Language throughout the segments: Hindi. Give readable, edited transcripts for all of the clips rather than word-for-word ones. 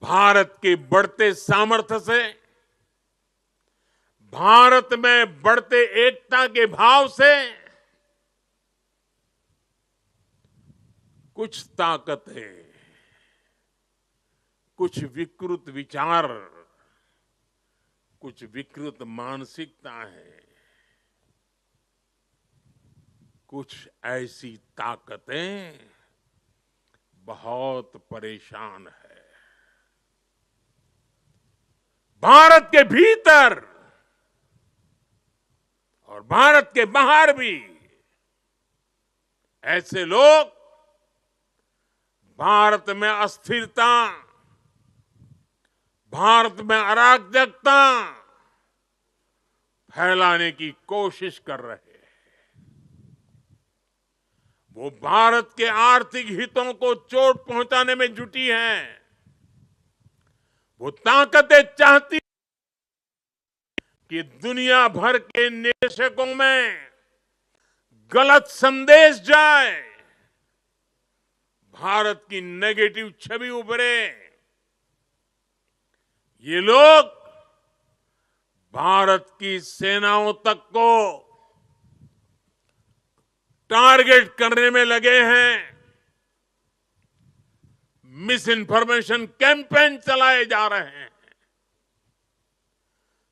भारत के बढ़ते सामर्थ्य से, भारत में बढ़ते एकता के भाव से कुछ ताकतें, कुछ विकृत विचार, कुछ विकृत मानसिकता है, कुछ ऐसी ताकतें बहुत परेशान है। भारत के भीतर और भारत के बाहर भी ऐसे लोग भारत में अस्थिरता, भारत में अराजकता फैलाने की कोशिश कर रहे हैं। वो भारत के आर्थिक हितों को चोट पहुंचाने में जुटी हैं। वो ताकतें चाहती कि दुनिया भर के निवेशकों में गलत संदेश जाए, भारत की नेगेटिव छवि उभरे। ये लोग भारत की सेनाओं तक को टारगेट करने में लगे हैं। मिस इन्फॉर्मेशन कैंपेन चलाए जा रहे हैं।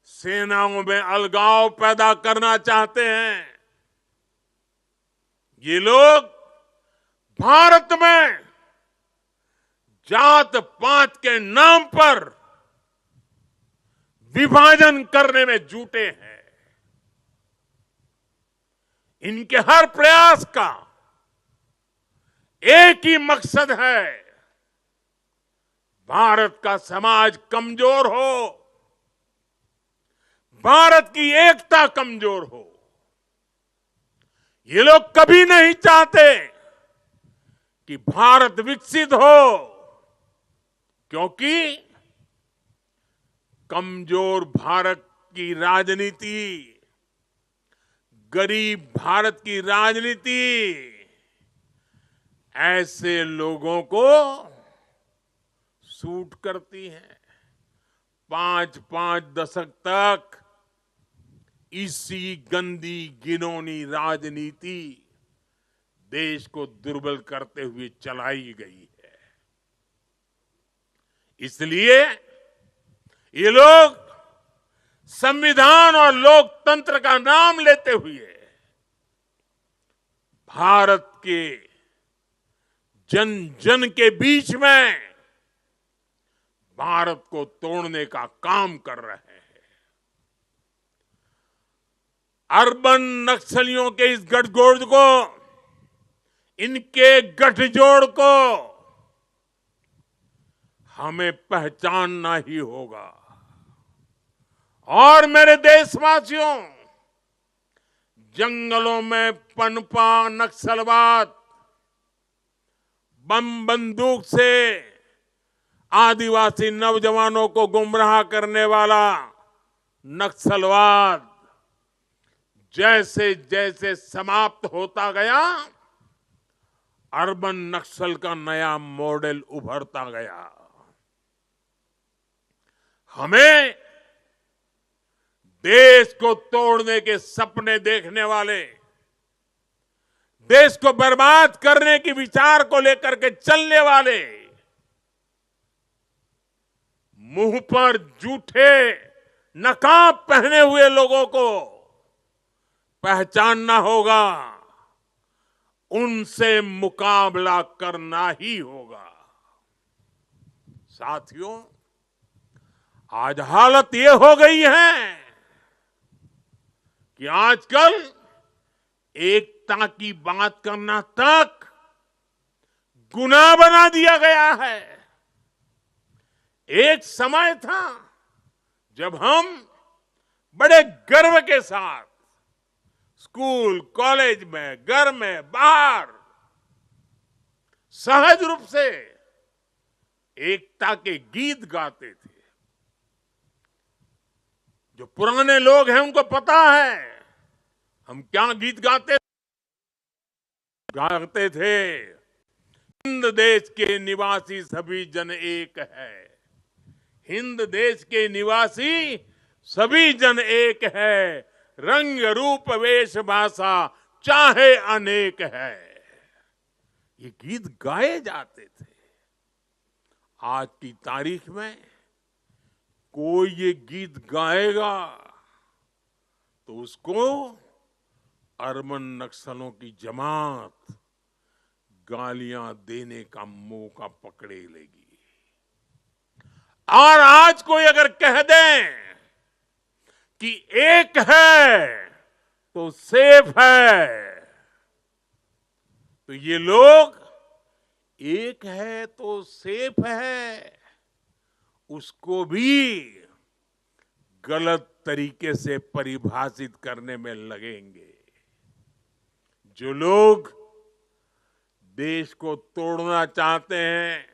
सेनाओं में अलगाव पैदा करना चाहते हैं। ये लोग भारत में जात पात के नाम पर विभाजन करने में जुटे हैं। इनके हर प्रयास का एक ही मकसद है, भारत का समाज कमजोर हो, भारत की एकता कमजोर हो। ये लोग कभी नहीं चाहते कि भारत विकसित हो, क्योंकि कमजोर भारत की राजनीति, गरीब भारत की राजनीति ऐसे लोगों को सूट करती है। 5-5 दशक तक इसी गंदी घिनौनी राजनीति देश को दुर्बल करते हुए चलाई गई है। इसलिए ये लोग संविधान और लोकतंत्र का नाम लेते हुए भारत के जन जन के बीच में भारत को तोड़ने का काम कर रहे हैं। अर्बन नक्सलियों के इस गठजोड़ को, इनके गठजोड़ को हमें पहचानना ही होगा। और मेरे देशवासियों, जंगलों में पनपा नक्सलवाद, बम बंदूक से आदिवासी नौजवानों को गुमराह करने वाला नक्सलवाद जैसे जैसे समाप्त होता गया, अर्बन नक्सल का नया मॉडल उभरता गया। हमें देश को तोड़ने के सपने देखने वाले, देश को बर्बाद करने की विचार को लेकर के चलने वाले, मुंह पर जूठे नकाब पहने हुए लोगों को पहचानना होगा, उनसे मुकाबला करना ही होगा। साथियों, आज हालत ये हो गई है कि आजकल एकता की बात करना तक गुनाह बना दिया गया है। एक समय था जब हम बड़े गर्व के साथ स्कूल, कॉलेज में, घर में, बाहर सहज रूप से एकता के गीत गाते थे। जो पुराने लोग हैं उनको पता है हम क्या गीत गाते थे। हिंद देश के निवासी सभी जन एक है, हिंद देश के निवासी सभी जन एक है, रंग रूप वेश भाषा चाहे अनेक है। ये गीत गाए जाते थे। आज की तारीख में कोई ये गीत गाएगा तो उसको अरबन नक्सलों की जमात गालियां देने का मौका पकड़े लेगी। और आज कोई अगर कह दे कि एक है तो सेफ है, तो ये लोग एक है तो सेफ है उसको भी गलत तरीके से परिभाषित करने में लगेंगे। जो लोग देश को तोड़ना चाहते हैं,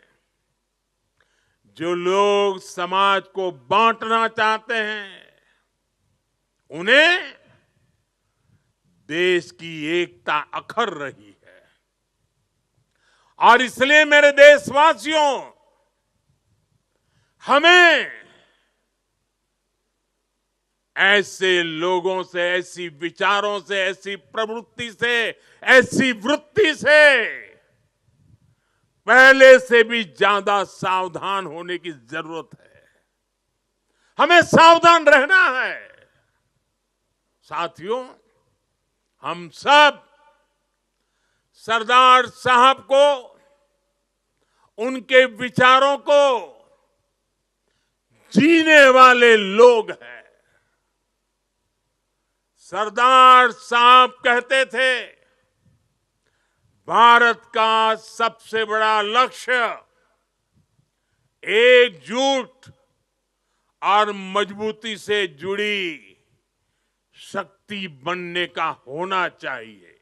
जो लोग समाज को बांटना चाहते हैं, उन्हें देश की एकता अखर रही है। और इसलिए मेरे देशवासियों, हमें ऐसे लोगों से, ऐसी विचारों से, ऐसी प्रवृत्ति से, ऐसी वृत्ति से पहले से भी ज्यादा सावधान होने की जरूरत है। हमें सावधान रहना है। साथियों, हम सब सरदार साहब को, उनके विचारों को जीने वाले लोग हैं। सरदार साहब कहते थे, भारत का सबसे बड़ा लक्ष्य एकजुट और मजबूती से जुड़ी शक्ति बनने का होना चाहिए।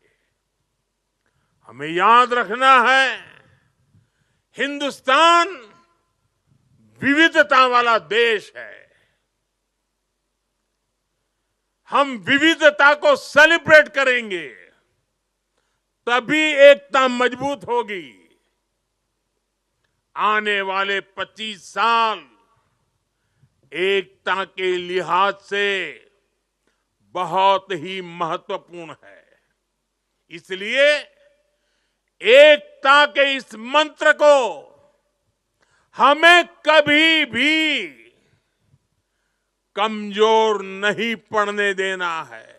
हमें याद रखना है, हिंदुस्तान विविधता वाला देश है। हम विविधता को सेलिब्रेट करेंगे, तभी एकता मजबूत होगी। आने वाले 25 साल एकता के लिहाज से बहुत ही महत्वपूर्ण है। इसलिए एकता के इस मंत्र को हमें कभी भी कमजोर नहीं पड़ने देना है।